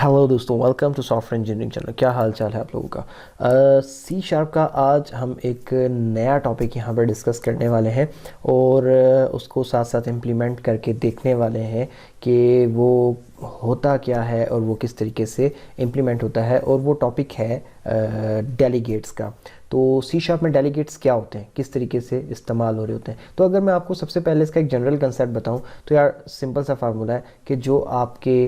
Hello दोस्तों, welcome to software engineering channel. क्या हाल चाल है आप लोगों का। सी शार्प का आज हम एक नया टॉपिक यहाँ पर डिस्कस करने वाले हैं और उसको साथ साथ इम्प्लीमेंट करके देखने वाले हैं कि वो होता क्या है और वो किस तरीके से इम्प्लीमेंट होता है। और वो टॉपिक है डेलीगेट्स का। तो सी शार्प में डेलीगेट्स क्या होते हैं, किस तरीके से इस्तेमाल हो रहे होते हैं। तो अगर मैं आपको सबसे पहले इसका एक जनरल कंसेप्ट बताऊं तो यार सिंपल सा फार्मूला है कि जो आपके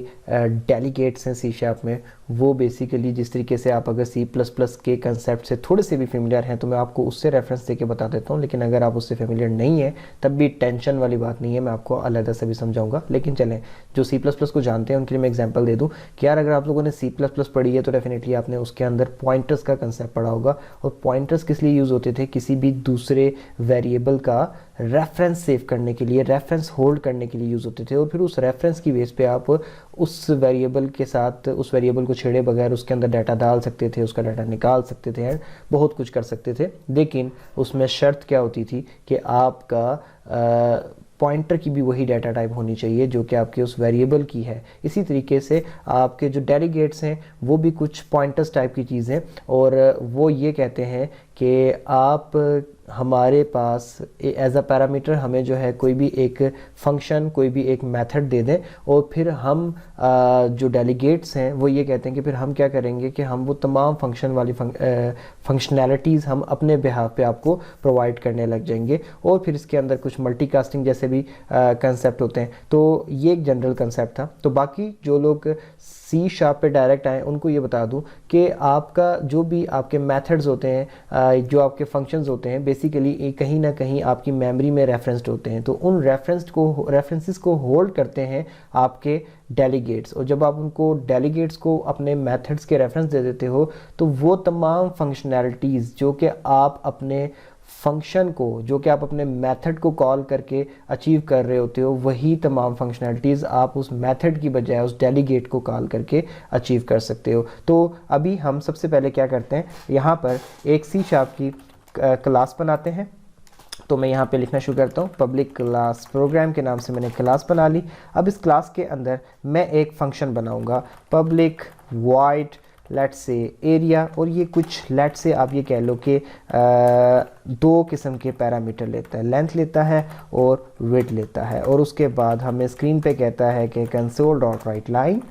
डेलीगेट्स हैं सी शार्प में, वो बेसिकली जिस तरीके से आप अगर सी प्लस प्लस के कंसेप्ट से थोड़े से भी फेमिलियर हैं तो मैं आपको उससे रेफरेंस देके बता देता हूँ। लेकिन अगर आप उससे फेमिलियर नहीं है तब भी टेंशन वाली बात नहीं है, मैं आपको अलग से भी समझाऊंगा। लेकिन चलें, जो सी प्लस प्लस को जानते हैं उनके लिए मैं एग्जांपल दे दूं कि यार अगर आप लोगों ने सी प्लस प्लस पढ़ी है तो डेफिनेटली आपने उसके अंदर पॉइंटर्स का कंसेप्ट पढ़ा होगा। और पॉइंटर्स किस लिए यूज़ होते थे? किसी भी दूसरे वेरिएबल का रेफरेंस सेव करने के लिए, रेफरेंस होल्ड करने के लिए यूज़ होते थे। और फिर उस रेफरेंस की बेस पे आप उस वेरिएबल के साथ, उस वेरिएबल को छेड़े बगैर उसके अंदर डाटा डाल सकते थे, उसका डाटा निकाल सकते थे एंड बहुत कुछ कर सकते थे। लेकिन उसमें शर्त क्या होती थी कि आपका पॉइंटर की भी वही डाटा टाइप होनी चाहिए जो कि आपके उस वेरिएबल की है। इसी तरीके से आपके जो डेलीगेट्स हैं वो भी कुछ पॉइंटर्स टाइप की चीज़ हैं और वो ये कहते हैं कि आप हमारे पास एज अ पैरामीटर हमें जो है कोई भी एक फंक्शन, कोई भी एक मेथड दे दें और फिर हम जो डेलीगेट्स हैं वो ये कहते हैं कि फिर हम क्या करेंगे कि हम वो तमाम फंक्शन वाली फंक्शनैलिटीज़ हम अपने बिहाफ पे आपको प्रोवाइड करने लग जाएंगे। और फिर इसके अंदर कुछ मल्टीकास्टिंग जैसे भी कंसेप्ट होते हैं। तो ये एक जनरल कंसेप्ट था। तो बाकी जो लोग सी शार्प पे डायरेक्ट आए उनको ये बता दूं कि आपका जो भी आपके मेथड्स होते हैं, जो आपके फंक्शंस होते हैं, बेसिकली कहीं ना कहीं आपकी मेमोरी में रेफरेंस्ड होते हैं। तो उन रेफरेंसेस को होल्ड करते हैं आपके डेलीगेट्स। और जब आप उनको डेलीगेट्स को अपने मेथड्स के रेफरेंस दे देते हो तो वो तमाम फंक्शनैलिटीज़ जो कि आप अपने फंक्शन को, जो कि आप अपने मेथड को कॉल करके अचीव कर रहे होते हो, वही तमाम फंक्शनैलिटीज़ आप उस मेथड की बजाय उस डेलीगेट को कॉल करके अचीव कर सकते हो। तो अभी हम सबसे पहले क्या करते हैं, यहाँ पर एक सी शार्प की क्लास बनाते हैं। तो मैं यहाँ पे लिखना शुरू करता हूँ, पब्लिक क्लास प्रोग्राम के नाम से मैंने क्लास बना ली। अब इस क्लास के अंदर मैं एक फंक्शन बनाऊँगा, public void let's say area. और ये कुछ लेट्स से आप ये कह लो कि दो किस्म के पैरामीटर लेता है, लेंथ लेता है और विड्थ लेता है। और उसके बाद हमें स्क्रीन पे कहता है कि console dot right line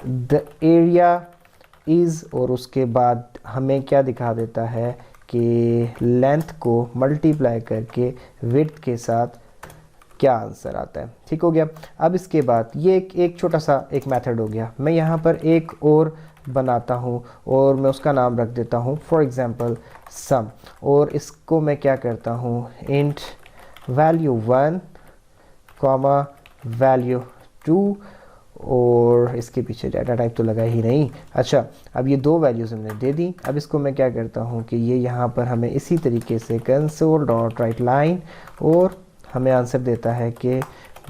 the area is, और उसके बाद हमें क्या दिखा देता है कि लेंथ को मल्टीप्लाई करके विड्थ के साथ क्या आंसर आता है। ठीक हो गया। अब इसके बाद ये एक छोटा सा एक मेथड हो गया। मैं यहाँ पर एक और बनाता हूँ और मैं उसका नाम रख देता हूँ फॉर एग्जांपल सम। और इसको मैं क्या करता हूँ, इंट वैल्यू 1 कॉमा वैल्यू 2, और इसके पीछे डाटा टाइप तो लगा ही नहीं। अच्छा, अब ये दो वैल्यूज़ हमने दे दी। अब इसको मैं क्या करता हूँ कि ये यहाँ पर हमें इसी तरीके से कंसोल डॉट राइट लाइन, और हमें आंसर देता है कि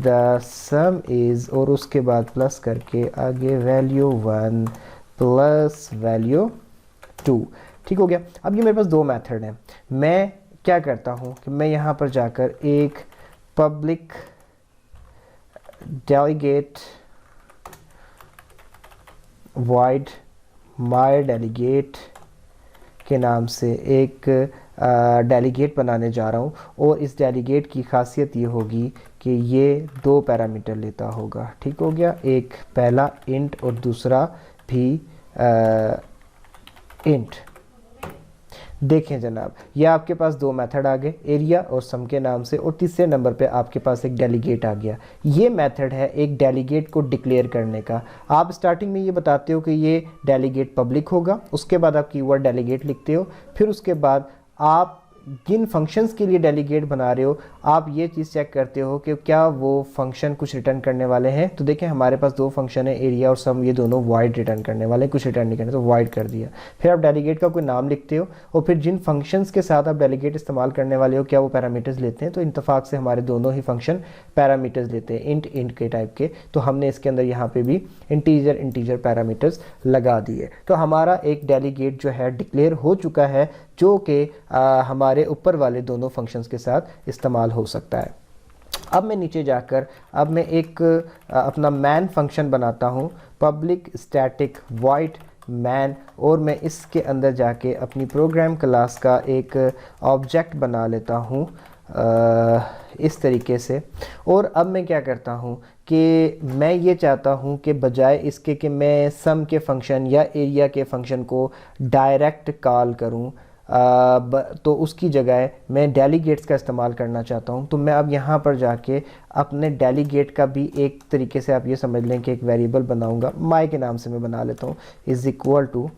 द सम इज़, और उसके बाद प्लस करके आगे वैल्यू 1 प्लस वैल्यू 2। ठीक हो गया। अब ये मेरे पास दो मेथड हैं। मैं क्या करता हूँ कि मैं यहाँ पर जाकर एक public delegate wide my delegate के नाम से एक डेलीगेट बनाने जा रहा हूँ। और इस डेलीगेट की खासियत ये होगी कि ये दो पैरामीटर लेता होगा। ठीक हो गया, एक पहला इंट और दूसरा भी इंट। देखें जनाब, ये आपके पास दो मेथड आ गए, एरिया और सम के नाम से, और तीसरे नंबर पे आपके पास एक डेलीगेट आ गया। ये मेथड है एक डेलीगेट को डिक्लेयर करने का। आप स्टार्टिंग में ये बताते हो कि ये डेलीगेट पब्लिक होगा, उसके बाद आप कीवर्ड डेलीगेट लिखते हो, फिर उसके बाद आप जिन फंक्शंस के लिए डेलीगेट बना रहे हो आप ये चीज़ चेक करते हो कि क्या वो फंक्शन कुछ रिटर्न करने वाले हैं। तो देखें हमारे पास दो फंक्शन है, एरिया और सम, ये दोनों वाइड रिटर्न करने वाले, कुछ रिटर्न नहीं करने, तो वाइड कर दिया। फिर आप डेलीगेट का कोई नाम लिखते हो और फिर जिन फंक्शंस के साथ आप डेलीगेट इस्तेमाल करने वाले हो क्या वो पैरामीटर्स लेते हैं। तो इत्तेफाक से हमारे दोनों ही फंक्शन पैरामीटर्स लेते हैं, इंट के टाइप के। तो हमने इसके अंदर यहाँ पे भी इंटीजर पैरामीटर्स लगा दिए। तो हमारा एक डेलीगेट जो है डिक्लेयर हो चुका है, जो कि हमारे ऊपर वाले दोनों फंक्शंस के साथ इस्तेमाल हो सकता है। अब मैं नीचे जाकर अब मैं एक अपना मैन फंक्शन बनाता हूँ, पब्लिक स्टैटिक वॉइड मैन, और मैं इसके अंदर जाके अपनी प्रोग्राम क्लास का एक ऑब्जेक्ट बना लेता हूँ इस तरीके से। और अब मैं क्या करता हूँ कि मैं ये चाहता हूँ कि बजाय इसके कि मैं सम के फंक्शन या एरिया के फंक्शन को डायरेक्ट कॉल करूँ, तो उसकी जगह मैं डेलीगेट्स का इस्तेमाल करना चाहता हूँ। तो मैं अब यहाँ पर जाके अपने डेलीगेट का भी एक तरीके से आप ये समझ लें कि एक वेरिएबल बनाऊँगा, माई के नाम से मैं बना लेता हूँ, is equal to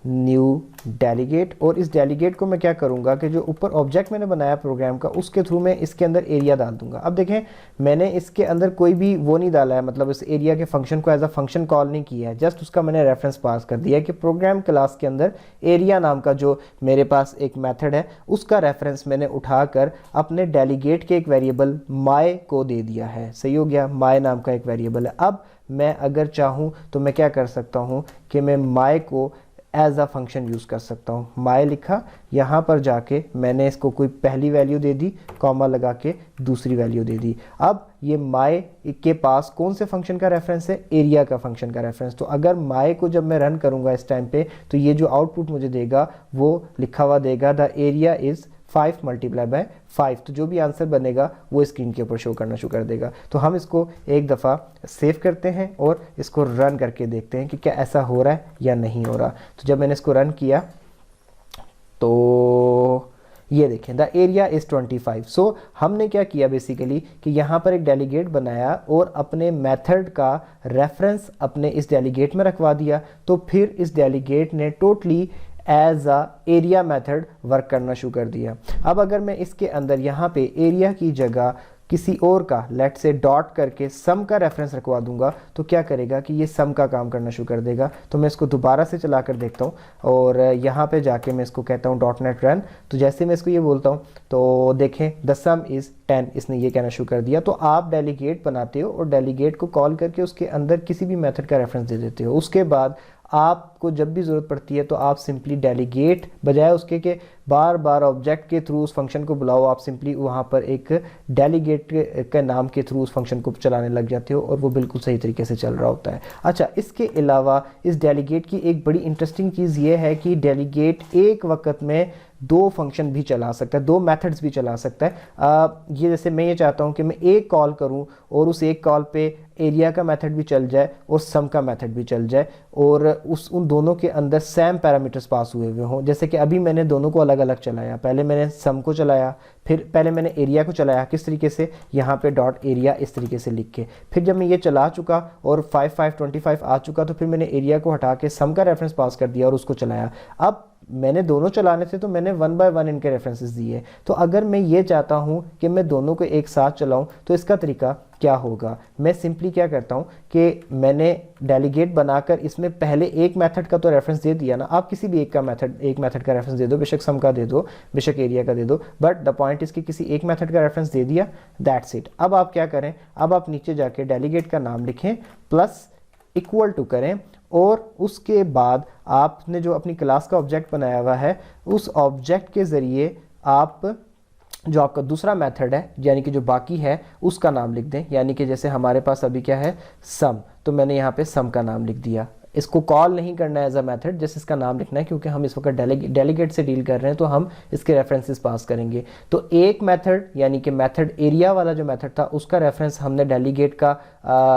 new delegate. और इस डेलीगेट को मैं क्या करूँगा कि जो ऊपर ऑब्जेक्ट मैंने बनाया प्रोग्राम का, उसके थ्रू मैं इसके अंदर एरिया डाल दूँगा। अब देखें मैंने इसके अंदर कोई भी वो नहीं डाला है, मतलब इस एरिया के फंक्शन को एज अ फंक्शन कॉल नहीं किया है, जस्ट उसका मैंने रेफरेंस पास कर दिया है कि प्रोग्राम क्लास के अंदर एरिया नाम का जो मेरे पास एक मेथड है उसका रेफरेंस मैंने उठाकर अपने डेलीगेट के एक वेरिएबल माई को दे दिया है। सही हो गया, माई नाम का एक वेरिएबल है। अब मैं अगर चाहूँ तो मैं क्या कर सकता हूँ कि मैं माई को एज अ फंक्शन यूज़ कर सकता हूँ। माई लिखा, यहाँ पर जाके मैंने इसको कोई पहली वैल्यू दे दी, कॉमा लगा के दूसरी वैल्यू दे दी। अब ये माई के पास कौन से फंक्शन का रेफरेंस है, एरिया का फंक्शन का रेफरेंस। तो अगर माई को जब मैं रन करूँगा इस टाइम पे, तो ये जो आउटपुट मुझे देगा वो लिखा हुआ देगा the area is 5 multiply by 5। तो जो भी आंसर बनेगा वो स्क्रीन के ऊपर शो करना शुरू कर देगा। तो हम इसको एक दफ़ा सेव करते हैं और इसको रन करके देखते हैं कि क्या ऐसा हो रहा है या नहीं हो रहा। तो जब मैंने इसको रन किया तो ये देखें द एरिया इज़ 25। सो हमने क्या किया बेसिकली कि यहाँ पर एक डेलीगेट बनाया और अपने मेथड का रेफरेंस अपने इस डेलीगेट में रखवा दिया। तो फिर इस डेलीगेट ने totally as a area method work करना शुरू कर दिया। अब अगर मैं इसके अंदर यहाँ पे एरिया की जगह किसी और का लेट से डॉट करके सम का रेफरेंस रखवा दूंगा तो क्या करेगा कि ये सम का काम करना शुरू कर देगा। तो मैं इसको दोबारा से चला कर देखता हूँ और यहाँ पे जाके मैं इसको कहता हूँ .NET रन। तो जैसे मैं इसको ये बोलता हूँ तो देखें द सम इज़ 10, इसने ये कहना शुरू कर दिया। तो आप डेलीगेट बनाते हो और डेलीगेट को कॉल करके उसके अंदर किसी भी मेथड का रेफरेंस दे देते हो। उसके बाद आपको जब भी ज़रूरत पड़ती है तो आप सिंपली डेलीगेट बजाय उसके के बार बार ऑब्जेक्ट के थ्रू उस फंक्शन को बुलाओ, आप सिंपली वहाँ पर एक डेलीगेट के नाम के थ्रू उस फंक्शन को चलाने लग जाते हो और वो बिल्कुल सही तरीके से चल रहा होता है। अच्छा, इसके अलावा इस डेलीगेट की एक बड़ी इंटरेस्टिंग चीज़ ये है कि डेलीगेट एक वक्त में दो फंक्शन भी चला सकता है, दो मेथड्स भी चला सकता है। ये जैसे मैं ये चाहता हूँ कि मैं एक कॉल करूँ और उस एक कॉल पे एरिया का मेथड भी चल जाए और सम का मेथड भी चल जाए और उन दोनों के अंदर सेम पैरामीटर्स पास हुए हुए हों। जैसे कि अभी मैंने दोनों को अलग अलग चलाया, पहले मैंने सम को चलाया, फिर पहले मैंने एरिया को चलाया किस तरीके से, यहाँ पे डॉट एरिया इस तरीके से लिख के। फिर जब मैं ये चला चुका और 5 5 25 आ चुका तो फिर मैंने एरिया को हटा के सम का रेफरेंस पास कर दिया और उसको चलाया। अब मैंने दोनों चलाने थे तो मैंने 1 बाय 1 इनके रेफरेंसेस दिए। तो अगर मैं ये चाहता हूँ कि मैं दोनों को एक साथ चलाऊँ तो इसका तरीका क्या होगा, मैं सिंपली क्या करता हूँ कि मैंने डेलीगेट बनाकर इसमें पहले एक मेथड का तो रेफरेंस दे दिया ना, आप किसी भी एक मेथड का रेफरेंस दे दो, बेशक सम का दे दो, बेशक एरिया का दे दो, बट द पॉइंट इज कि किसी एक मेथड का रेफरेंस दे दिया, दैट्स इट। अब आप क्या करें, अब आप नीचे जाके डेलीगेट का नाम लिखें प्लस इक्वल टू करें और उसके बाद आपने जो अपनी क्लास का ऑब्जेक्ट बनाया हुआ है उस ऑब्जेक्ट के ज़रिए आप जो आपका दूसरा मेथड है यानी कि जो बाकी है उसका नाम लिख दें। यानी कि जैसे हमारे पास अभी क्या है सम, तो मैंने यहाँ पे सम का नाम लिख दिया। इसको कॉल नहीं करना है एज अ मेथड, जैसे इसका नाम लिखना है क्योंकि हम इस वक्त डेलीगेट से डील कर रहे हैं तो हम इसके रेफरेंसेस पास करेंगे। तो एक मेथड यानी कि मेथड एरिया वाला जो मेथड था उसका रेफरेंस हमने डेलीगेट का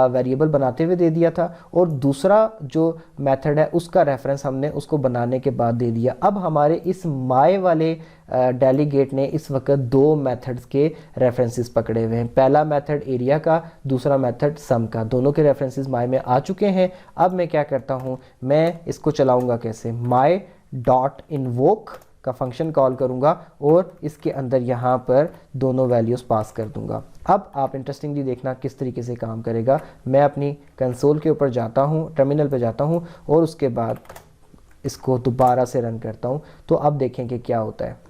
वेरिएबल बनाते हुए दे दिया था और दूसरा जो मेथड है उसका रेफरेंस हमने उसको बनाने के बाद दे दिया। अब हमारे इस माई वाले डेलीगेट ने इस वक्त दो मेथड्स के रेफरेंसेस पकड़े हुए हैं, पहला मेथड एरिया का, दूसरा मेथड सम का, दोनों के रेफरेंसेस माई में आ चुके हैं। अब मैं क्या करता हूँ, मैं इसको चलाऊंगा कैसे, माई डॉट इन्वोक का फंक्शन कॉल करूंगा और इसके अंदर यहाँ पर दोनों वैल्यूज़ पास कर दूंगा। अब आप इंटरेस्टिंगली देखना किस तरीके से काम करेगा। मैं अपनी कंसोल के ऊपर जाता हूँ, टर्मिनल पे जाता हूँ और उसके बाद इसको दोबारा से रन करता हूँ तो अब देखें कि क्या होता है।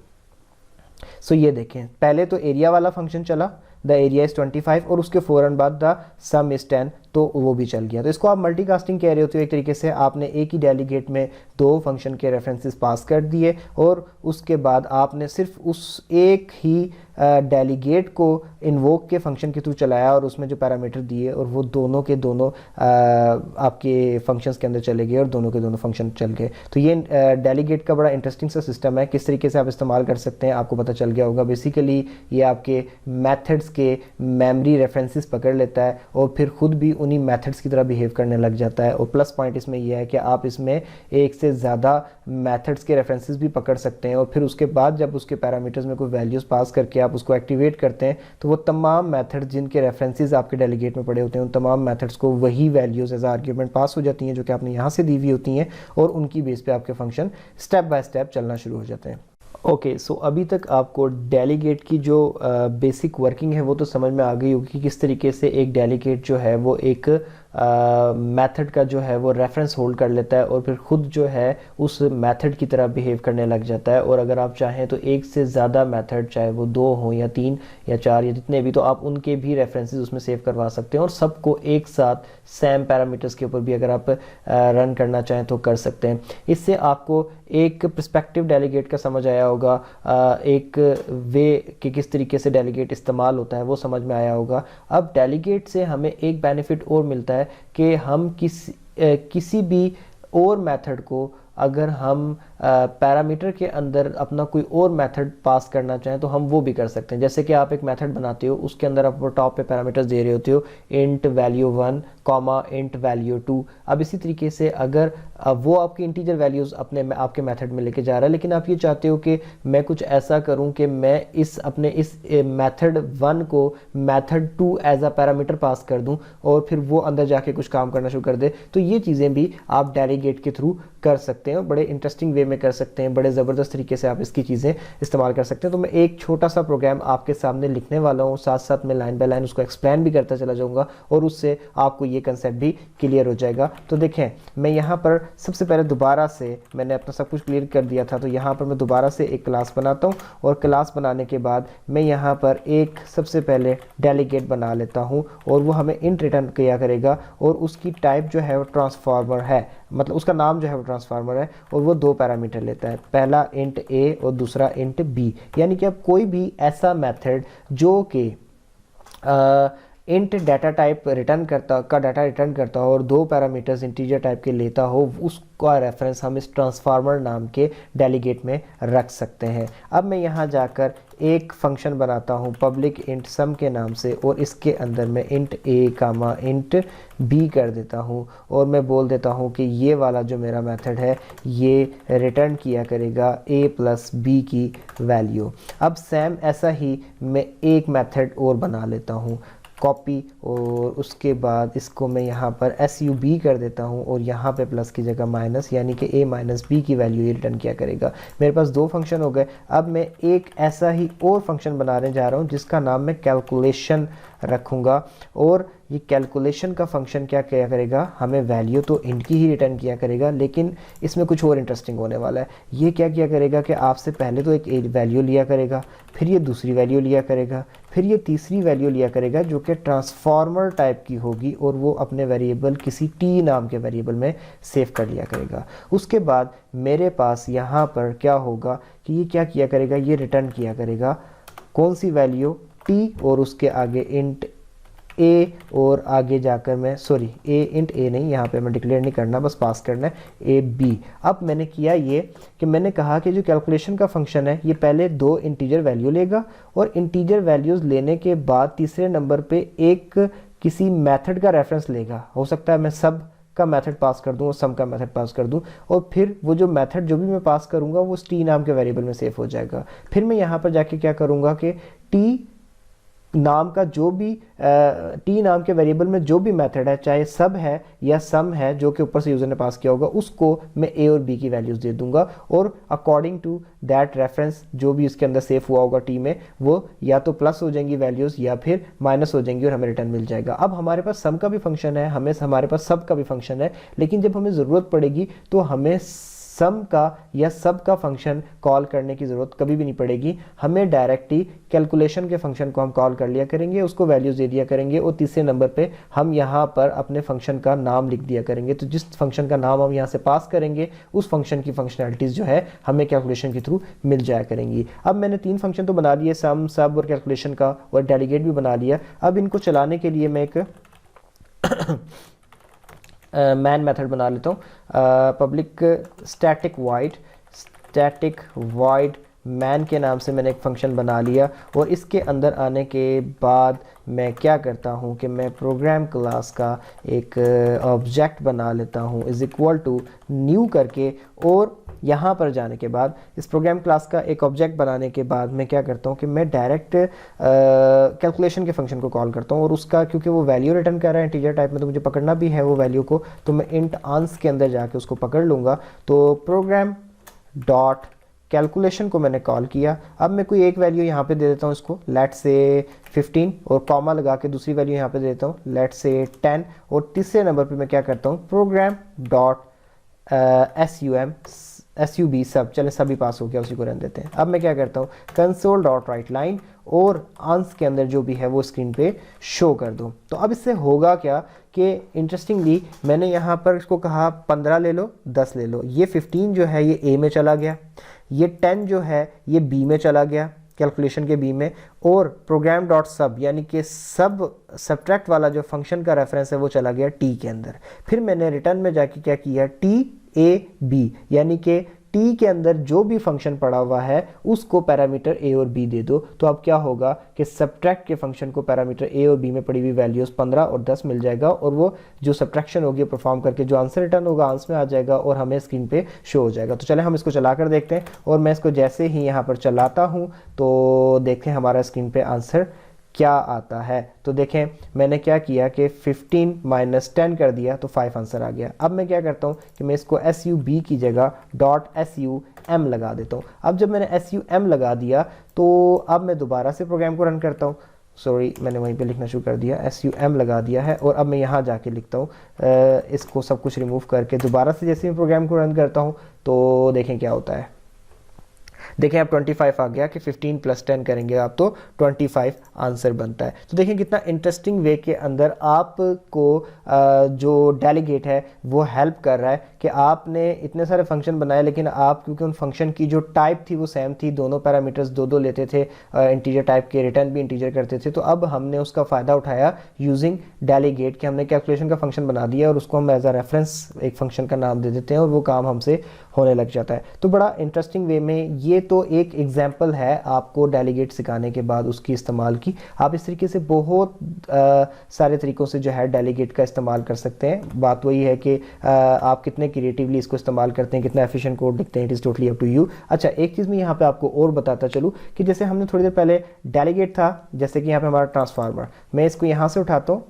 सो ये देखें, पहले तो एरिया वाला फंक्शन चला, द एरिया इज़ 25 और उसके फ़ौरन बाद द सम इज़ 10। तो वो भी चल गया। तो इसको आप मल्टीकास्टिंग कह रहे होते हो एक तरीके से। आपने एक ही डेलीगेट में दो फंक्शन के रेफरेंसेस पास कर दिए और उसके बाद आपने सिर्फ उस एक ही डेलीगेट को इन्वोक के फंक्शन के थ्रू चलाया और उसमें जो पैरामीटर दिए और वो दोनों के दोनों आपके फंक्शंस के अंदर चले गए और दोनों के दोनों फंक्शन चल गए। तो ये डेलीगेट का बड़ा इंटरेस्टिंग सा सिस्टम है, किस तरीके से आप इस्तेमाल कर सकते हैं आपको पता चल गया होगा। बेसिकली ये आपके मेथड्स के मेमोरी रेफरेंसेस पकड़ लेता है और फिर खुद भी उन्हीं मेथड्स की तरह बिहेव करने लग जाता है। और प्लस पॉइंट इसमें यह है कि आप इसमें एक से ज़्यादा मेथड्स के रेफरेंसेस भी पकड़ सकते हैं और फिर उसके बाद जब उसके पैरामीटर्स में कोई वैल्यूज़ पास करके आप उसको एक्टिवेट करते हैं तो वो तमाम मेथड जिनके रेफरेंसेस आपके डेलीगेट में पड़े होते हैं उन तमाम मेथड्स को वही वैल्यूज़ एज आर्ग्यूमेंट पास हो जाती हैं जो कि आपने यहाँ से दी हुई होती हैं और उनकी बेस पे आपके फंक्शन स्टेप बाय स्टेप चलना शुरू हो जाते हैं। ओके, सो अभी तक आपको डेलीगेट की जो बेसिक वर्किंग है वो तो समझ में आ गई होगी कि किस तरीके से एक डेलीगेट जो है वो एक मेथड का जो है वो रेफरेंस होल्ड कर लेता है और फिर खुद जो है उस मेथड की तरह बिहेव करने लग जाता है। और अगर आप चाहें तो एक से ज़्यादा मेथड, चाहे वो 2 हों या 3 या 4 या जितने भी, तो आप उनके भी रेफरेंसेस उसमें सेव करवा सकते हैं और सबको एक साथ सेम पैरामीटर्स के ऊपर भी अगर आप रन करना चाहें तो कर सकते हैं। इससे आपको एक पर्सपेक्टिव डेलीगेट का समझ आया होगा, एक वे कि किस तरीके से डेलीगेट इस्तेमाल होता है वो समझ में आया होगा। अब डेलीगेट से हमें एक बेनिफिट और मिलता है कि हम किसी भी और मेथड को अगर हम पैरामीटर के अंदर अपना कोई और मेथड पास करना चाहें तो हम वो भी कर सकते हैं। जैसे कि आप एक मेथड बनाते हो, उसके अंदर आप टॉप पे पैरामीटर्स दे रहे होते हो, int value 1 comma int value 2। अब इसी तरीके से अगर वो आपकी इंटीजर वैल्यूज़ आपके मेथड में लेके जा रहा है, लेकिन आप ये चाहते हो कि मैं कुछ ऐसा करूं कि मैं इस मेथड 1 को method 2 as a parameter pass कर दूं और फिर वो अंदर जाके कुछ काम करना शुरू कर दे, तो ये चीज़ें भी आप डेलीगेट के थ्रू कर सकते हैं और बड़े इंटरेस्टिंग वे में कर सकते हैं। बड़े ज़बरदस्त तरीके से आप इसकी चीज़ें इस्तेमाल कर सकते हैं। तो मैं एक छोटा सा प्रोग्राम आपके सामने लिखने वाला हूँ, साथ साथ मैं लाइन बाय लाइन उसको एक्सप्लेन भी करता चला जाऊँगा और उससे आपको ये कंसेप्ट भी क्लियर हो जाएगा। तो देखें, मैं यहाँ पर सबसे पहले दोबारा से मैंने अपना सब कुछ क्लियर कर दिया था, तो यहाँ पर मैं दोबारा से एक क्लास बनाता हूँ और क्लास बनाने के बाद मैं यहाँ पर एक सबसे पहले डेलीगेट बना लेता हूँ और वो हमें इंट रिटर्न किया करेगा और उसकी टाइप जो है वो ट्रांसफार्मर है, मतलब उसका नाम जो है वो ट्रांसफार्मर है और वो 2 पैरामीटर लेता है, पहला इंट ए और दूसरा इंट बी। यानी कि अब कोई भी ऐसा मेथड जो कि int data type data return करता हो और 2 पैरामीटर्स इंटीजर टाइप के लेता हो, उसका रेफरेंस हम इस ट्रांसफार्मर नाम के डेलीगेट में रख सकते हैं। अब मैं यहाँ जाकर एक फंक्शन बनाता हूँ पब्लिक इंट सम के नाम से और इसके अंदर मैं इंट ए कामा इंट बी कर देता हूँ और मैं बोल देता हूँ कि ये वाला जो मेरा मेथड है ये रिटर्न किया करेगा ए प्लस बी की वैल्यू। अब सेम ऐसा ही मैं एक मेथड और बना लेता हूँ, कॉपी, और उसके बाद इसको मैं यहाँ पर SUB कर देता हूँ और यहाँ पे प्लस की जगह माइनस, यानी कि a माइनस बी की वैल्यू ये रिटर्न किया करेगा। मेरे पास 2 फंक्शन हो गए। अब मैं एक ऐसा ही और फंक्शन बनाने जा रहा हूँ जिसका नाम मैं कैलकुलेशन रखूँगा और ये कैलकुलेशन का फंक्शन क्या करेगा, हमें वैल्यू तो इंट की ही रिटर्न किया करेगा, लेकिन इसमें कुछ और इंटरेस्टिंग होने वाला है। ये क्या किया करेगा कि आपसे पहले तो एक वैल्यू लिया करेगा, फिर ये दूसरी वैल्यू लिया करेगा, फिर ये तीसरी वैल्यू लिया करेगा जो कि ट्रांसफार्मर टाइप की होगी और वो अपने वेरिएबल किसी t नाम के वेरिएबल में सेव कर लिया करेगा। उसके बाद मेरे पास यहाँ पर क्या होगा कि ये क्या किया करेगा, ये रिटर्न किया करेगा कौन सी वैल्यू, t, और उसके आगे इंट ए और आगे जाकर मैं इंट ए नहीं, यहाँ पे मैं डिक्लेयर नहीं करना, बस पास करना है ए बी। अब मैंने किया ये कि मैंने कहा कि जो कैलकुलेशन का फंक्शन है ये पहले 2 इंटीजर वैल्यू लेगा और इंटीजर वैल्यूज़ लेने के बाद तीसरे नंबर पे एक किसी मेथड का रेफरेंस लेगा। हो सकता है मैं सब का मेथड पास कर दूं और सम का मेथड पास कर दूं और फिर वो जो मेथड जो भी मैं पास करूंगा वो टी नाम के वेरिएबल में सेव हो जाएगा। फिर मैं यहाँ पर जाके क्या करूंगा कि टी नाम का जो भी टी नाम के वेरिएबल में जो भी मेथड है, चाहे सब है या सम है जो कि ऊपर से यूज़र ने पास किया होगा, उसको मैं ए और बी की वैल्यूज़ दे दूंगा और अकॉर्डिंग टू दैट रेफरेंस जो भी इसके अंदर सेव हुआ होगा टी में, वो या तो प्लस हो जाएंगी वैल्यूज़ या फिर माइनस हो जाएंगी और हमें रिटर्न मिल जाएगा। अब हमारे पास सम का भी फंक्शन है, हमारे पास सब का भी फंक्शन है, लेकिन जब हमें ज़रूरत पड़ेगी तो हमें सम का या सब का फंक्शन कॉल करने की ज़रूरत कभी भी नहीं पड़ेगी, हमें डायरेक्टली कैलकुलेशन के फंक्शन को हम कॉल कर लिया करेंगे, उसको वैल्यूज़ दे दिया करेंगे और तीसरे नंबर पे हम यहाँ पर अपने फंक्शन का नाम लिख दिया करेंगे। तो जिस फंक्शन का नाम हम यहाँ से पास करेंगे उस फंक्शन की फंक्शनैलिटीज़ जो है हमें कैलकुलेशन के थ्रू मिल जाया करेंगी। अब मैंने 3 फंक्शन तो बना लिए, सम, सब और कैलकुलेशन का, और डेलीगेट भी बना लिया। अब इनको चलाने के लिए मैं एक मैन मेथड बना लेता हूँ, पब्लिक स्टैटिक वाइड मैन के नाम से मैंने एक फंक्शन बना लिया। और इसके अंदर आने के बाद मैं क्या करता हूँ कि मैं प्रोग्राम क्लास का एक ऑब्जेक्ट बना लेता हूँ इज़ इक्वल टू न्यू करके, और यहाँ पर जाने के बाद इस प्रोग्राम क्लास का एक ऑब्जेक्ट बनाने के बाद मैं क्या करता हूँ कि मैं डायरेक्ट कैलकुलेशन के फंक्शन को कॉल करता हूँ, और उसका क्योंकि वो वैल्यू रिटर्न कर रहा है इंटीजर टाइप में, तो मुझे पकड़ना भी है वो वैल्यू को, तो मैं इंट आंस के अंदर जाके उसको पकड़ लूँगा। तो प्रोग्राम डॉट कैलकुलेशन को मैंने कॉल किया। अब मैं कोई एक वैल्यू यहाँ पे दे देता हूँ इसको, लेट से 15, और कॉमा लगा के दूसरी वैल्यू यहाँ पे दे देता हूँ, लेट से 10, और तीसरे नंबर पे मैं क्या करता हूँ प्रोग्राम डॉट SUB सब, चले सभी पास हो गया, उसी को रहने देते हैं। अब मैं क्या करता हूँ कंसोल डॉट राइट लाइन, और आंस के अंदर जो भी है वो स्क्रीन पे शो कर दूँ। तो अब इससे होगा क्या कि इंटरेस्टिंगली मैंने यहाँ पर इसको कहा 15 ले लो, 10 ले लो, ये 15 जो है ये A में चला गया, ये 10 जो है ये B में चला गया, कैलकुलेशन के B में, और प्रोग्राम डॉट सब यानी कि सब सब्ट्रैक्ट वाला जो फंक्शन का रेफरेंस है वो चला गया T के अंदर। फिर मैंने रिटर्न में जाके क्या किया, TAB यानी कि T के अंदर जो भी फंक्शन पड़ा हुआ है उसको पैरामीटर A और B दे दो। तो अब क्या होगा कि सब्ट्रैक्ट के फंक्शन को पैरामीटर A और B में पड़ी हुई वैल्यूज़ 15 और 10 मिल जाएगा, और वो जो सब्ट्रैक्शन होगी परफॉर्म करके जो आंसर रिटर्न होगा आंसर में आ जाएगा और हमें स्क्रीन पे शो हो जाएगा। तो चले हम इसको चला कर देखते हैं, और मैं इसको जैसे ही यहाँ पर चलाता हूँ तो देखें हमारा स्क्रीन पे आंसर क्या आता है। तो देखें मैंने क्या किया कि 15 माइनस 10 कर दिया तो 5 आंसर आ गया। अब मैं क्या करता हूँ कि मैं इसको SUB की जगह .SUM लगा देता हूँ। अब जब मैंने SUM लगा दिया तो अब मैं दोबारा से प्रोग्राम को रन करता हूँ, सॉरी मैंने वहीं पे लिखना शुरू कर दिया, SUM लगा दिया है, और अब मैं यहाँ जाके लिखता हूँ इसको सब कुछ रिमूव करके दोबारा से जैसे मैं प्रोग्राम को रन करता हूँ तो देखें क्या होता है। देखें अब 25 आ गया कि 15 प्लस 10 करेंगे आप तो 25 आंसर बनता है। तो देखें कितना इंटरेस्टिंग वे के अंदर आपको जो डेलीगेट है वो हेल्प कर रहा है कि आपने इतने सारे फंक्शन बनाए, लेकिन आप क्योंकि उन फंक्शन की जो टाइप थी वो सेम थी, दोनों पैरामीटर्स दो लेते थे, इंटीजर टाइप के, रिटर्न भी इंटीजर करते थे। तो अब हमने उसका फ़ायदा उठाया यूजिंग डेलीगेट कि हमने कैलकुलेशन का फंक्शन बना दिया और उसको हम एज अ रेफरेंस एक फंक्शन का नाम दे देते हैं और वो काम हमसे होने लग जाता है। तो बड़ा इंटरेस्टिंग वे में ये तो एक एग्जाम्पल है आपको डेलीगेट सिखाने के बाद उसकी इस्तेमाल की। आप इस तरीके से बहुत सारे तरीक़ों से जो है डेलीगेट का इस्तेमाल कर सकते हैं। बात वही है कि आप कितने क्रिएटिवली इसको इस्तेमाल करते हैं, कितना एफिशिएंट कोड लिखते हैं, it is totally up to you. अच्छा एक चीज़ मैं यहाँ पे आपको और बताता चलूँ कि जैसे हमने थोड़ी देर पहले डेलीगेट था, जैसे कि यहाँ पे हमारा ट्रांसफार्मर, मैं इसको यहाँ से उठाता हूँ,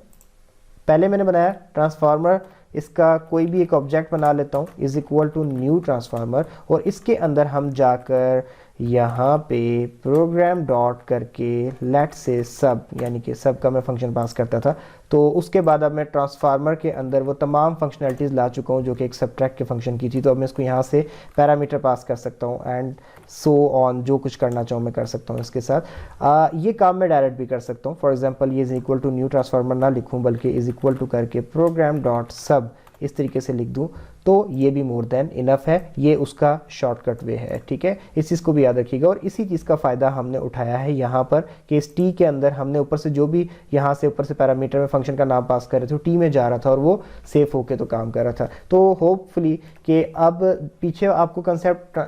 पहले मैंने बनाया ट्रांसफार्मर, इसका कोई भी एक ऑब्जेक्ट बना लेता हूँ is equal to new transformer, और इसके अंदर हम जाकर यहाँ पे प्रोग्राम डॉट करके लेट से सब, यानी कि सब का मैं फंक्शन पास करता था। तो उसके बाद अब मैं ट्रांसफार्मर के अंदर वो तमाम फंक्शनलिटीज़ ला चुका हूँ जो कि एक सबट्रैक्ट के फंक्शन की थी। तो अब मैं इसको यहाँ से पैरामीटर पास कर सकता हूँ एंड सो ऑन, जो कुछ करना चाहूँ मैं कर सकता हूँ इसके साथ। ये काम मैं डायरेक्ट भी कर सकता हूँ। फॉर एग्जांपल ये is equal to new transformer ना लिखूँ बल्कि इज़ इक्वल टू करके प्रोग्राम डॉट सब इस तरीके से लिख दूँ तो ये भी मोर देन इनफ है। ये उसका शॉर्टकट वे है, ठीक है, इस चीज़ को भी याद रखिएगा। और इसी चीज़ का फ़ायदा हमने उठाया है यहाँ पर कि इस टी के अंदर हमने ऊपर से जो भी यहाँ से ऊपर से पैरामीटर में फंक्शन का नाम पास कर रहे थे वो टी में जा रहा था और वो सेफ होके तो काम कर रहा था। तो होपफुली कि अब पीछे आपको कंसेप्ट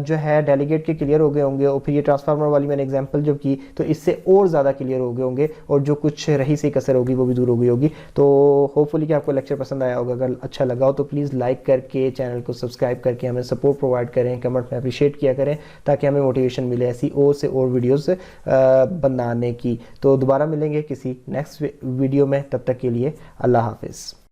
जो है डेलीगेट के क्लियर हो गए होंगे, और फिर ये ट्रांसफार्मर वाली मैंने एग्जाम्पल जब की तो इससे और ज़्यादा क्लियर हो गए होंगे, और जो कुछ रही सी कसर होगी वो भी दूर हो गई होगी। तो होपफुली कि आपको लेक्चर पसंद आया होगा। अगर अच्छा लगा हो तो प्लीज़ लाइक करके चैनल को सब्सक्राइब करके हमें सपोर्ट प्रोवाइड करें, कमेंट में अप्रिशिएट किया करें ताकि हमें मोटिवेशन मिले ऐसी और से और वीडियोस बनाने की। तो दोबारा मिलेंगे किसी नेक्स्ट वीडियो में, तब तक के लिए अल्लाह हाफिज़।